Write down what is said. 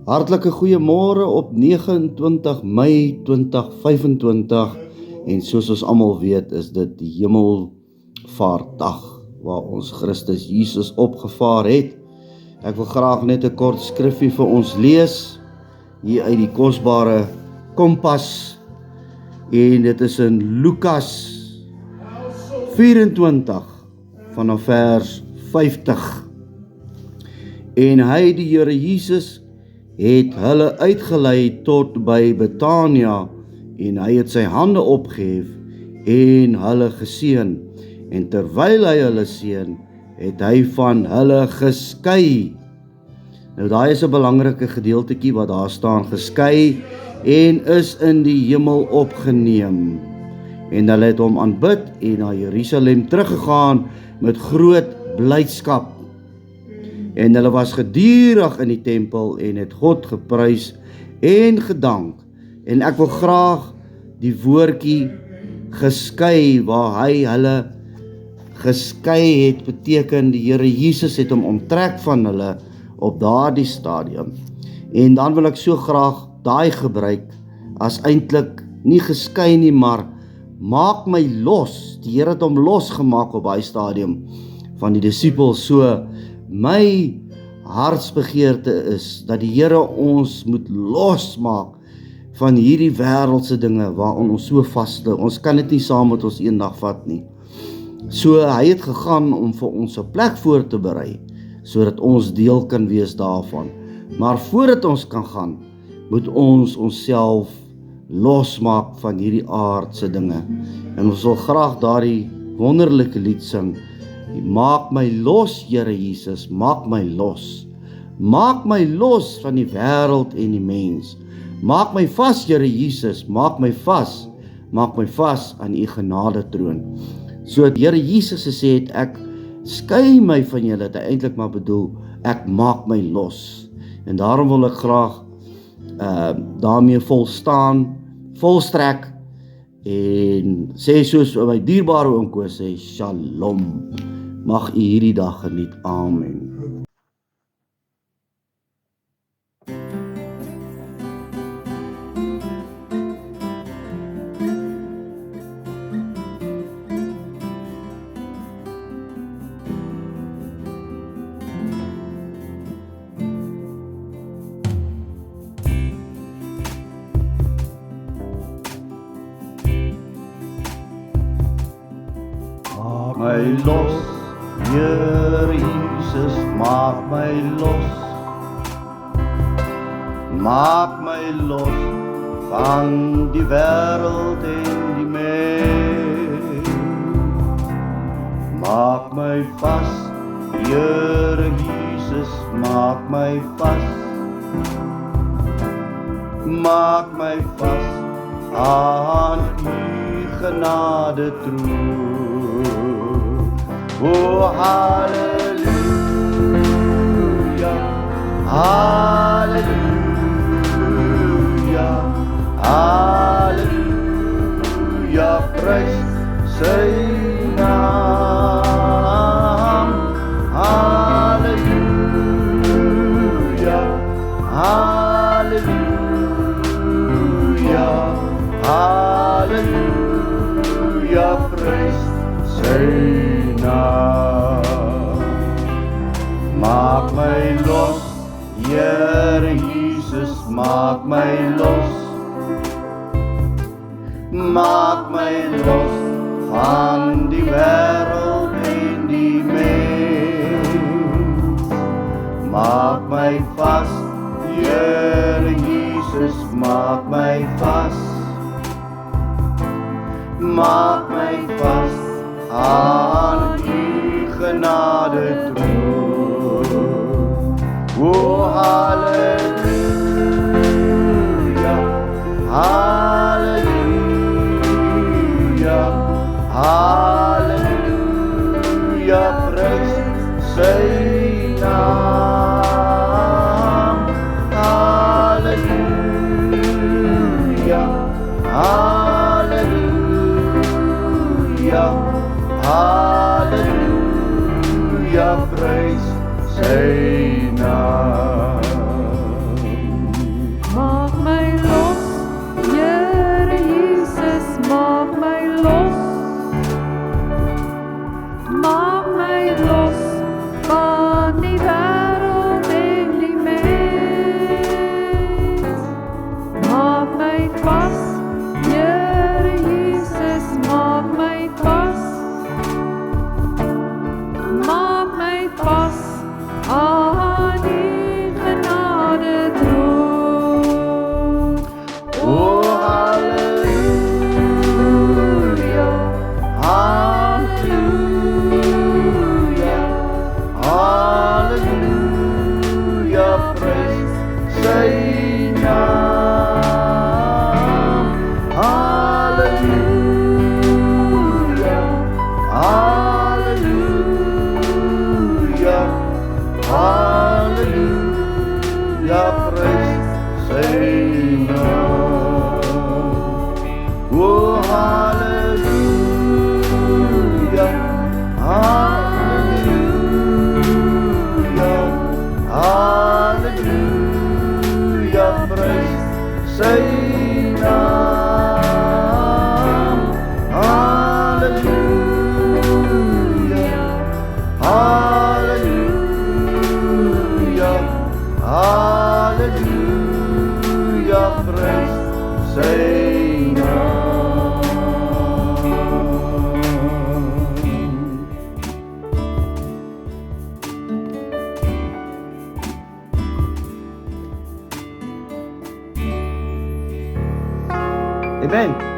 Hartlike goeiemôre op 29 Mei 2025 en soos ons almal weet is dit die Hemelvaartdag waar ons Christus Jesus opgevaar het. Ek wil graag net 'n kort skriffie vir ons lees hier uit die kosbare Kompas en dit is in Lukas 24 vanaf vers 50. En hy, die Here Jesus, het hulle uitgelei tot by Betania en hy het sy hande opgehef en hulle geseën. En terwyl hy hulle seën, het hy van hulle geskei. Nou daai is 'n belangrike gedeeltetjie wat daar staan, geskei en is in die hemel opgeneem. En hulle het hom aanbid en na Jerusalem teruggegaan met groot blydskap. En hulle was gedurig in die tempel en het God geprys en gedank. En ek wil graag die woordjie geskei, waar hy hulle geskei het, beteken die Here Jesus het hom onttrek van hulle op daardie stadium. En dan wil ek so graag daai gebruik as eintlik nie geskei nie, maar maak my los. Die Here het hom losgemaak op daai stadium van die disippels. So my hartsbegeerte is dat die Here ons moet losmaak van hierdie wêreldse dinge waarin ons so vasloop. Ons kan dit nie saam met ons eendag vat nie. So hy het gegaan om vir ons 'n plek voor te berei, sodat ons deel kan wees daarvan. Maar voordat ons kan gaan, moet ons onsself losmaak van hierdie aardse dinge. En ons wil graag daardie wonderlike lied sing. Maak my los, Here Jesus, maak my los. Maak my los van die wêreld en die mens. Maak my vas, Here Jesus, maak my vas. Maak my vas aan u genade troon. So die Here Jesus gesê het, ek skei my van julle, het hy eintlik maar bedoel, ek maak my los. En daarom wil ek graag daarmee volstrek en sê soos my dierbare oom Koos sê, Shalom. Mag u hierdie dag geniet. Amen. Maak my los, Here Jesus, maak my los. Maak my los van die wêreld en die mens. Maak my vas, Here Jesus, maak my vas. Maak my vas aan u genade troon. Oh, hallelujah, hallelujah, hallelujah, prys sy naam. Hallelujah, hallelujah, hallelujah, prys sy naam. Maak my los, Here Jesus, maak my los. Maak my los van die wêreld en die mens. Maak my vas, Here Jesus, maak my vas. Maak my vas aan u genade troon. Oh, hallelujah, hallelujah, hallelujah, prys sy naam. Hallelujah, hallelujah, hallelujah, prys sy naam. sy naam. Oh, hallelujah, hallelujah, hallelujah, prys sy naam. Hallelujah, hallelujah, hallelujah, prys sy naam. Amen.